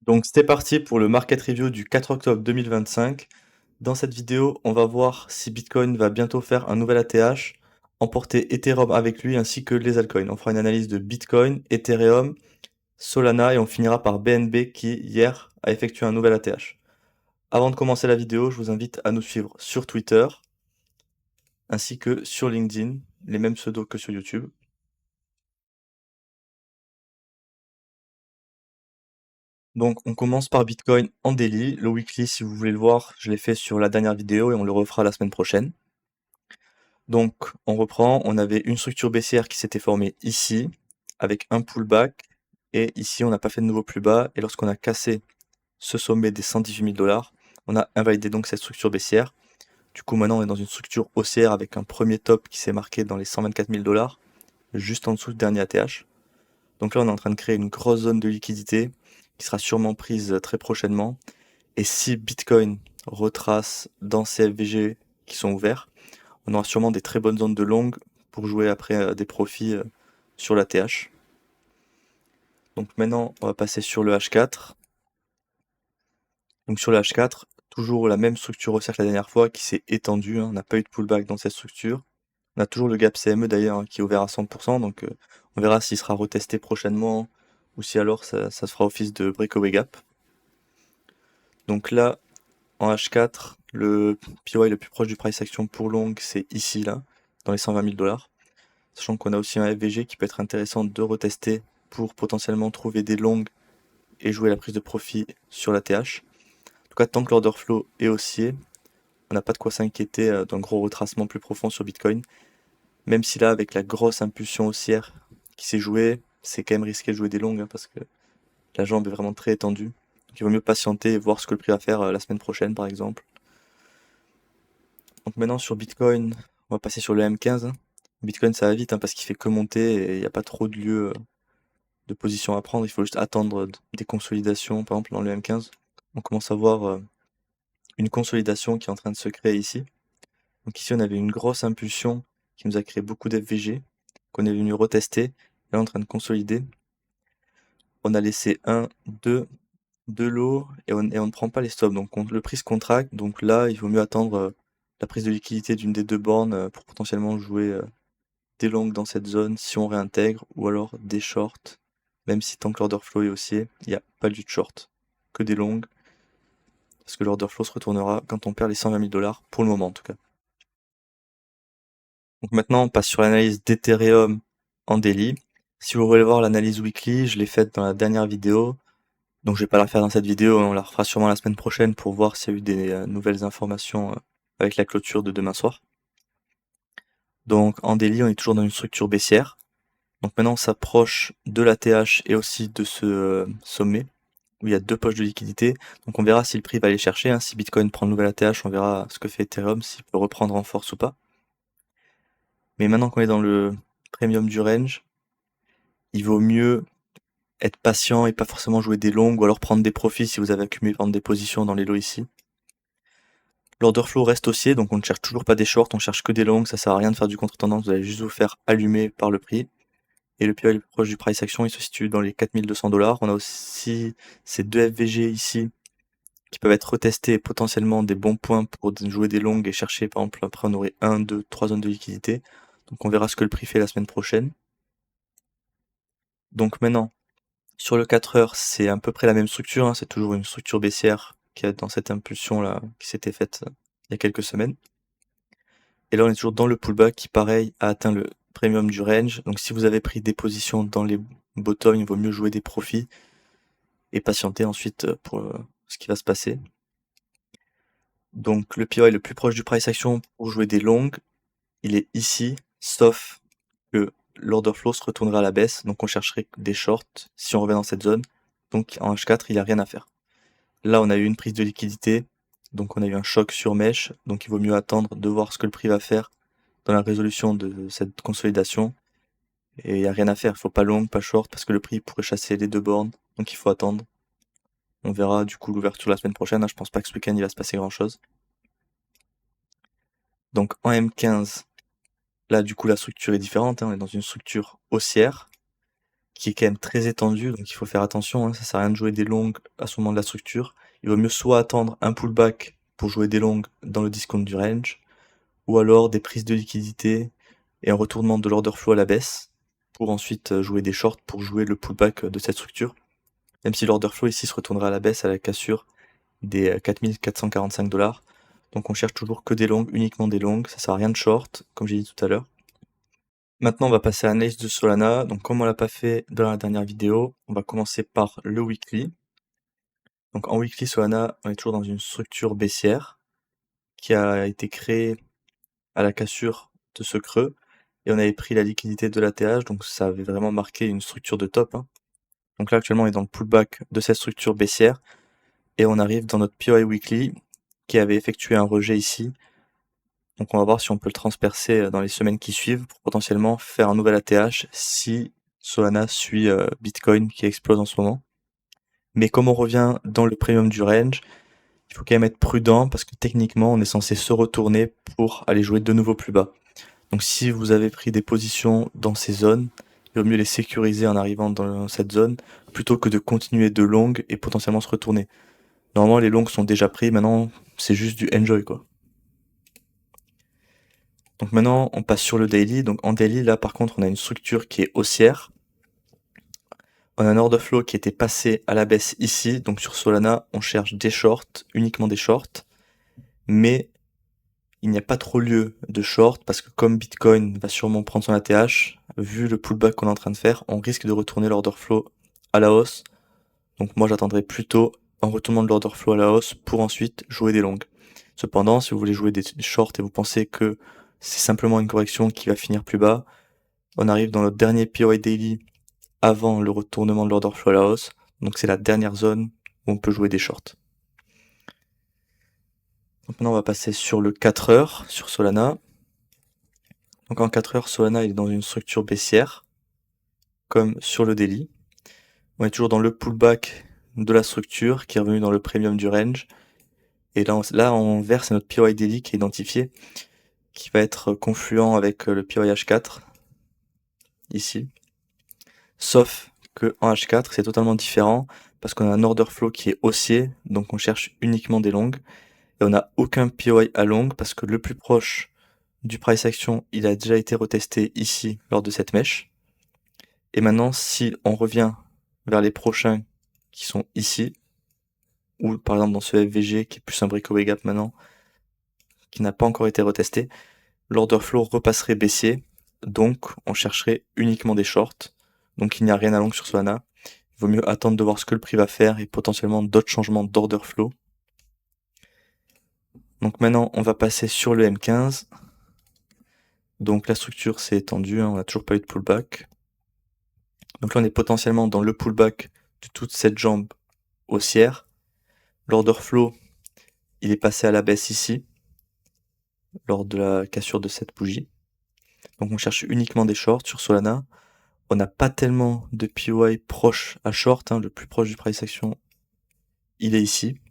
Donc c'est parti pour le market review du 4 octobre 2025. Dans cette vidéo, on va voir si Bitcoin va bientôt faire un nouvel ATH, emporter Ethereum avec lui ainsi que les altcoins. On fera une analyse de Bitcoin, Ethereum, Solana et on finira par BNB qui hier a effectué un nouvel ATH. Avant de commencer la vidéo, je vous invite à nous suivre sur Twitter ainsi que sur LinkedIn, les mêmes pseudos que sur YouTube. Donc on commence par Bitcoin en daily. Le weekly, si vous voulez le voir, je l'ai fait sur la dernière vidéo et on le refera la semaine prochaine. Donc on reprend, on avait une structure baissière qui s'était formée ici, avec un pullback, et ici on n'a pas fait de nouveau plus bas, et lorsqu'on a cassé ce sommet des 118 000 $, on a invalidé donc cette structure baissière. Du coup maintenant on est dans une structure haussière avec un premier top qui s'est marqué dans les 124 000 $, juste en dessous du dernier ATH. Donc là on est en train de créer une grosse zone de liquidité qui sera sûrement prise très prochainement. Et si Bitcoin retrace dans ces FVG qui sont ouverts, on aura sûrement des très bonnes zones de long pour jouer après des profits sur la TH. Donc maintenant, on va passer sur le H4. Donc sur le H4, toujours la même structure haussière que la dernière fois qui s'est étendue. On n'a pas eu de pullback dans cette structure. On a toujours le gap CME d'ailleurs qui est ouvert à 100%. Donc on verra s'il sera retesté prochainement ou si alors ça se fera office de breakaway gap. Donc là, en H4, le PY le plus proche du price action pour long, c'est ici, là, dans les 120 000 $. Sachant qu'on a aussi un FVG qui peut être intéressant de retester pour potentiellement trouver des longues et jouer la prise de profit sur la TH. En tout cas, tant que l'order flow est haussier, on n'a pas de quoi s'inquiéter d'un gros retracement plus profond sur Bitcoin. Même si là, avec la grosse impulsion haussière qui s'est jouée, c'est quand même risqué de jouer des longues parce que la jambe est vraiment très étendue. Donc il vaut mieux patienter et voir ce que le prix va faire la semaine prochaine, par exemple. Donc maintenant sur Bitcoin, on va passer sur le M15. Bitcoin ça va vite parce qu'il fait que monter et il n'y a pas trop de lieu de position à prendre. Il faut juste attendre des consolidations, par exemple dans le M15. On commence à voir une consolidation qui est en train de se créer ici. Donc ici on avait une grosse impulsion qui nous a créé beaucoup d'FVG, qu'on est venu retester. Et là on est en train de consolider. On a laissé 1, 2, de l'eau et on ne prend pas les stops. Donc le prix se contracte. Donc là il vaut mieux attendre la prise de liquidité d'une des deux bornes pour potentiellement jouer des longues dans cette zone si on réintègre, ou alors des shorts, même si tant que l'order flow est haussier, il n'y a pas du short, que des longues, parce que l'order flow se retournera quand on perd les 120 000 $, pour le moment en tout cas. Donc maintenant on passe sur l'analyse d'Ethereum en daily. Si vous voulez voir l'analyse weekly, je l'ai faite dans la dernière vidéo, donc je vais pas la faire dans cette vidéo, on la refera sûrement la semaine prochaine pour voir s'il y a eu des nouvelles informations avec la clôture de demain soir. Donc en daily on est toujours dans une structure baissière. Donc maintenant on s'approche de la TH et aussi de ce sommet où il y a deux poches de liquidité. Donc on verra si le prix va aller chercher, hein. Si Bitcoin prend le nouvel ATH, on verra ce que fait Ethereum, s'il peut reprendre en force ou pas. Mais maintenant qu'on est dans le premium du range, il vaut mieux être patient et pas forcément jouer des longues ou alors prendre des profits si vous avez accumulé par exemple, des positions dans les lots ici. L'order flow reste haussier, donc on ne cherche toujours pas des shorts, on cherche que des longues, ça sert à rien de faire du contre-tendance, vous allez juste vous faire allumer par le prix. Et le PI le plus proche du price action, il se situe dans les 4200 $. On a aussi ces deux FVG ici qui peuvent être retestés et potentiellement des bons points pour jouer des longues et chercher, par exemple, après on aurait 1, 2, 3 zones de liquidité. Donc on verra ce que le prix fait la semaine prochaine. Donc maintenant, sur le 4 heures, c'est à peu près la même structure, hein. C'est toujours une structure baissière qui est dans cette impulsion là qui s'était faite il y a quelques semaines. Et là on est toujours dans le pullback qui pareil a atteint le premium du range. Donc si vous avez pris des positions dans les bottoms, il vaut mieux jouer des profits et patienter ensuite pour ce qui va se passer. Donc le PY le plus proche du price action pour jouer des longues, il est ici, sauf que l'order flow se retournerait à la baisse, donc on chercherait des shorts si on revient dans cette zone. Donc en H4, il n'y a rien à faire. Là, on a eu une prise de liquidité, donc on a eu un choc sur mèche, donc il vaut mieux attendre de voir ce que le prix va faire dans la résolution de cette consolidation. Et il n'y a rien à faire, il faut pas long, pas short, parce que le prix pourrait chasser les deux bornes, donc il faut attendre. On verra du coup l'ouverture la semaine prochaine, hein. Je pense pas que ce week-end il va se passer grand chose. Donc en M15, là du coup la structure est différente, hein. On est dans une structure haussière qui est quand même très étendu, donc il faut faire attention, hein, ça sert à rien de jouer des longues à ce moment de la structure. Il vaut mieux soit attendre un pullback pour jouer des longues dans le discount du range, ou alors des prises de liquidité et un retournement de l'order flow à la baisse, pour ensuite jouer des shorts pour jouer le pullback de cette structure. Même si l'order flow ici se retournera à la baisse à la cassure des 4445 $. Donc on cherche toujours que des longues, uniquement des longues, ça sert à rien de short, comme j'ai dit tout à l'heure. Maintenant on va passer à l'analyse de Solana, donc comme on l'a pas fait dans la dernière vidéo, on va commencer par le weekly. Donc en weekly Solana, on est toujours dans une structure baissière qui a été créée à la cassure de ce creux, et on avait pris la liquidité de l'ATH, donc ça avait vraiment marqué une structure de top, hein. Donc là actuellement on est dans le pullback de cette structure baissière, et on arrive dans notre POI weekly qui avait effectué un rejet ici. Donc on va voir si on peut le transpercer dans les semaines qui suivent pour potentiellement faire un nouvel ATH si Solana suit Bitcoin qui explose en ce moment. Mais comme on revient dans le premium du range, il faut quand même être prudent parce que techniquement on est censé se retourner pour aller jouer de nouveau plus bas. Donc si vous avez pris des positions dans ces zones, il vaut mieux les sécuriser en arrivant dans cette zone plutôt que de continuer de longues et potentiellement se retourner. Normalement les longues sont déjà pris, maintenant c'est juste du enjoy quoi. Donc maintenant on passe sur le daily. Donc en daily là par contre on a une structure qui est haussière. On a un order flow qui était passé à la baisse ici. Donc sur Solana on cherche des shorts, uniquement des shorts. Mais il n'y a pas trop lieu de short parce que comme Bitcoin va sûrement prendre son ATH, vu le pullback qu'on est en train de faire, on risque de retourner l'order flow à la hausse. Donc moi j'attendrai plutôt un retournement de l'order flow à la hausse pour ensuite jouer des longues. Cependant, si vous voulez jouer des shorts et vous pensez que c'est simplement une correction qui va finir plus bas, on arrive dans notre dernier POI daily avant le retournement de l'order flow à la hausse. Donc c'est la dernière zone où on peut jouer des shorts. Donc maintenant on va passer sur le 4 heures sur Solana. Donc en 4 heures, Solana est dans une structure baissière, comme sur le daily. On est toujours dans le pullback de la structure qui est revenu dans le premium du range. Et là en vert, c'est notre POI daily qui est identifié, qui va être confluent avec le POI H4, ici. Sauf que en H4, c'est totalement différent, parce qu'on a un order flow qui est haussier, donc on cherche uniquement des longues. Et on n'a aucun POI à longue, parce que le plus proche du price action, il a déjà été retesté ici, lors de cette mèche. Et maintenant, si on revient vers les prochains qui sont ici, ou par exemple dans ce FVG qui est plus un breakaway gap maintenant, qui n'a pas encore été retesté, l'order flow repasserait baissier, donc on chercherait uniquement des shorts, donc il n'y a rien à long sur Solana. Il vaut mieux attendre de voir ce que le prix va faire et potentiellement d'autres changements d'order flow. Donc maintenant on va passer sur le M15. Donc la structure s'est étendue, hein, on n'a toujours pas eu de pullback. Donc là on est potentiellement dans le pullback de toute cette jambe haussière. L'order flow, il est passé à la baisse ici, lors de la cassure de cette bougie. Donc on cherche uniquement des shorts sur Solana. On n'a pas tellement de POI proche à short, hein, le plus proche du price action, il est ici.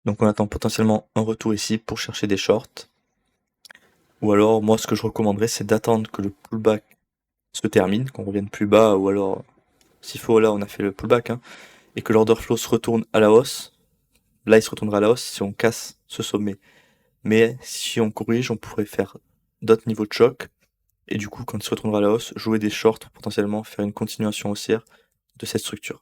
Donc on attend potentiellement un retour ici pour chercher des shorts. Ou alors, moi ce que je recommanderais, c'est d'attendre que le pullback se termine, qu'on revienne plus bas, ou alors, s'il faut, là on a fait le pullback, hein, et que l'order flow se retourne à la hausse. Là il se retournera à la hausse si on casse ce sommet. Mais si on corrige, on pourrait faire d'autres niveaux de choc. Et du coup, quand il se retournera à la hausse, jouer des shorts pour potentiellement faire une continuation haussière de cette structure.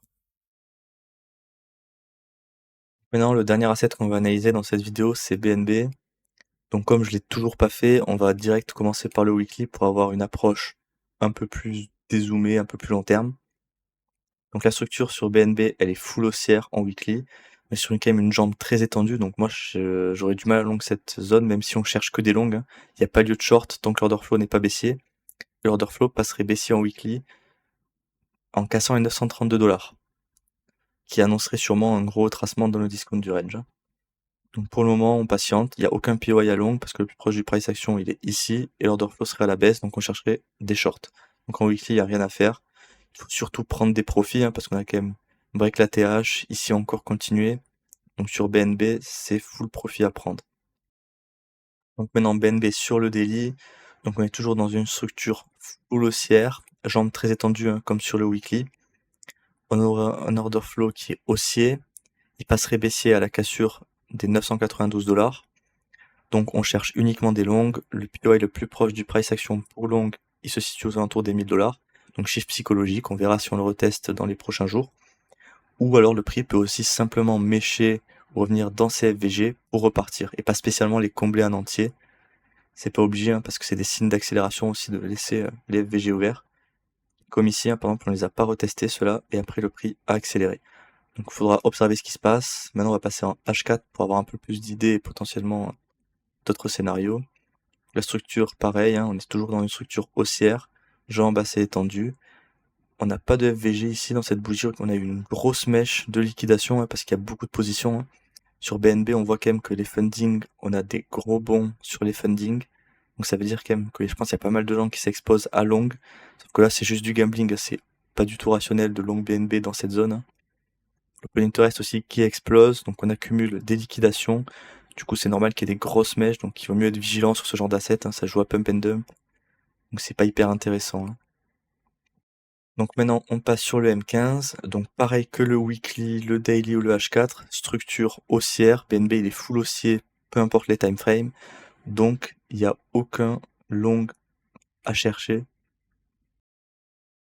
Maintenant, le dernier asset qu'on va analyser dans cette vidéo, c'est BNB. Donc comme je l'ai toujours pas fait, on va direct commencer par le weekly pour avoir une approche un peu plus dézoomée, un peu plus long terme. Donc la structure sur BNB, elle est full haussière en weekly, mais sur quand même une jambe très étendue. Donc moi, j'aurais du mal à long cette zone, même si on cherche que des longues, hein. Il n'y a pas lieu de short tant que l'order flow n'est pas baissier. L'order flow passerait baissier en weekly en cassant les 932 $, qui annoncerait sûrement un gros retracement dans le discount du range, hein. Donc pour le moment, on patiente, il n'y a aucun POI à long parce que le plus proche du price action, il est ici, et l'order flow serait à la baisse, donc on chercherait des shorts. Donc en weekly, il n'y a rien à faire. Il faut surtout prendre des profits, hein, parce qu'on a quand même break la TH, ici encore continuer. Donc sur BNB, c'est full profit à prendre. Donc maintenant BNB sur le daily, donc on est toujours dans une structure full haussière, jambes très étendues, hein, comme sur le weekly. On aura un order flow qui est haussier. Il passerait baissier à la cassure des 992 $. Donc on cherche uniquement des longues. Le POI le plus proche du price action pour longue, il se situe aux alentours des 1000 $. Donc chiffre psychologique, on verra si on le reteste dans les prochains jours. Ou alors le prix peut aussi simplement mécher ou revenir dans ces FVG pour repartir, et pas spécialement les combler en entier. C'est pas obligé, hein, parce que c'est des signes d'accélération aussi de laisser les FVG ouverts. Comme ici, hein, par exemple, on les a pas retestés ceux-là, et après le prix a accéléré. Donc il faudra observer ce qui se passe. Maintenant on va passer en H4 pour avoir un peu plus d'idées et potentiellement d'autres scénarios. La structure, pareil, hein, on est toujours dans une structure haussière, jambes assez étendues. On n'a pas de FVG ici dans cette bougie, on a eu une grosse mèche de liquidation, hein, parce qu'il y a beaucoup de positions, hein. Sur BNB, on voit quand même que les fundings, on a des gros bons sur les fundings. Donc ça veut dire quand même que je pense qu'il y a pas mal de gens qui s'exposent à long. Sauf que là, c'est juste du gambling, c'est pas du tout rationnel de long BNB dans cette zone, hein. L'open interest aussi qui explose, donc on accumule des liquidations. Du coup, c'est normal qu'il y ait des grosses mèches, donc il vaut mieux être vigilant sur ce genre d'asset, hein, ça joue à pump and dump. Donc c'est pas hyper intéressant, hein. Donc maintenant, on passe sur le M15. Donc pareil que le weekly, le daily ou le H4, structure haussière. BNB, il est full haussier, peu importe les time frames. Donc, il n'y a aucun long à chercher.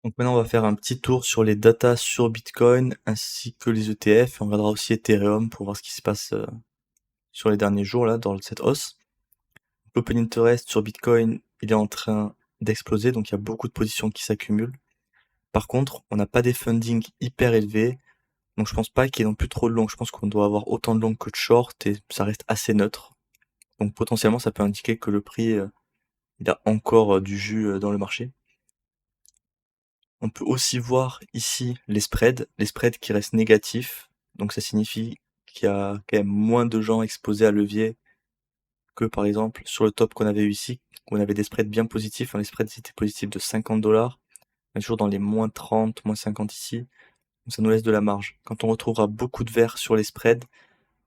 Donc maintenant, on va faire un petit tour sur les datas sur Bitcoin ainsi que les ETF. On regardera aussi Ethereum pour voir ce qui se passe sur les derniers jours là dans cette hausse. L'open interest sur Bitcoin, il est en train d'exploser, donc il y a beaucoup de positions qui s'accumulent. Par contre, on n'a pas des fundings hyper élevés, donc je pense pas qu'il y ait non plus trop de long. Je pense qu'on doit avoir autant de long que de short et ça reste assez neutre. Donc potentiellement, ça peut indiquer que le prix, il a encore du jus dans le marché. On peut aussi voir ici les spreads qui restent négatifs. Donc ça signifie qu'il y a quand même moins de gens exposés à levier que par exemple sur le top qu'on avait eu ici, où on avait des spreads bien positifs. Les spreads étaient positifs de 50 $. On est toujours dans les moins 30, moins 50 ici. Donc ça nous laisse de la marge. Quand on retrouvera beaucoup de vert sur les spreads,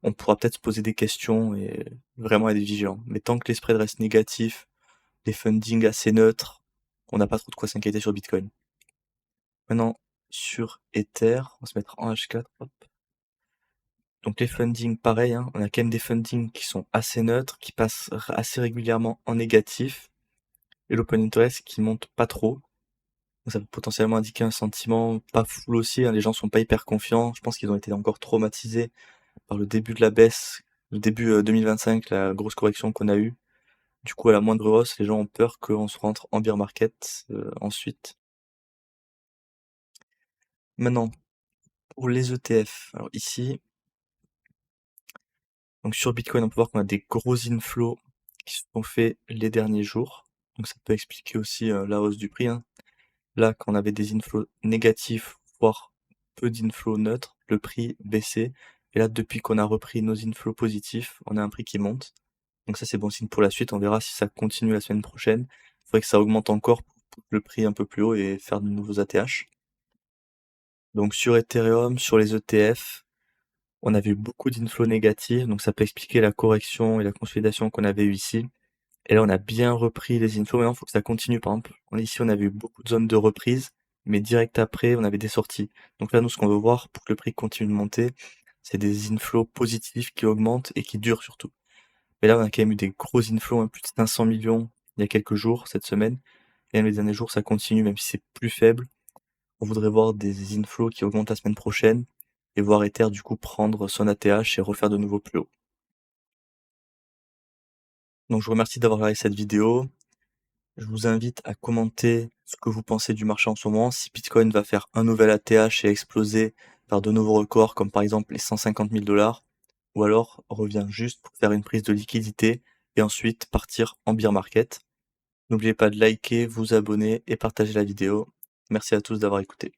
on pourra peut-être se poser des questions et vraiment être vigilant. Mais tant que les spreads restent négatifs, les fundings assez neutres, on n'a pas trop de quoi s'inquiéter sur Bitcoin. Maintenant, sur Ether, on va se mettre en H4. Hop. Donc les fundings, pareil, hein, on a quand même des fundings qui sont assez neutres, qui passent assez régulièrement en négatif, et l'open interest qui monte pas trop. Donc ça peut potentiellement indiquer un sentiment pas full aussi, hein, les gens sont pas hyper confiants. Je pense qu'ils ont été encore traumatisés par le début de la baisse, le début 2025, la grosse correction qu'on a eue. Du coup, à la moindre hausse, les gens ont peur qu'on se rentre en bear market ensuite. Maintenant, pour les ETF, alors ici, donc sur Bitcoin, on peut voir qu'on a des gros inflows qui se sont faits les derniers jours. Donc ça peut expliquer aussi la hausse du prix, hein. Là, quand on avait des inflows négatifs, voire peu d'inflows neutres, le prix baissait. Et là, depuis qu'on a repris nos inflows positifs, on a un prix qui monte. Donc ça, c'est bon signe pour la suite. On verra si ça continue la semaine prochaine. Il faudrait que ça augmente encore pour le prix un peu plus haut et faire de nouveaux ATH. Donc sur Ethereum, sur les ETF, on avait eu beaucoup d'inflows négatifs, donc ça peut expliquer la correction et la consolidation qu'on avait eu ici. Et là, on a bien repris les inflows. Maintenant, il faut que ça continue. Par exemple, ici, on avait eu beaucoup de zones de reprise, mais direct après, on avait des sorties. Donc là, nous, ce qu'on veut voir pour que le prix continue de monter, c'est des inflows positifs qui augmentent et qui durent surtout. Mais là, on a quand même eu des gros inflows, hein, plus de 500 millions il y a quelques jours, cette semaine. Et même les derniers jours, ça continue, même si c'est plus faible. On voudrait voir des inflows qui augmentent la semaine prochaine et voir Ether, du coup, prendre son ATH et refaire de nouveau plus haut. Donc, je vous remercie d'avoir regardé cette vidéo. Je vous invite à commenter ce que vous pensez du marché en ce moment, si Bitcoin va faire un nouvel ATH et exploser vers de nouveaux records, comme par exemple les 150 000 $, ou alors revient juste pour faire une prise de liquidité et ensuite partir en bear market. N'oubliez pas de liker, vous abonner et partager la vidéo. Merci à tous d'avoir écouté.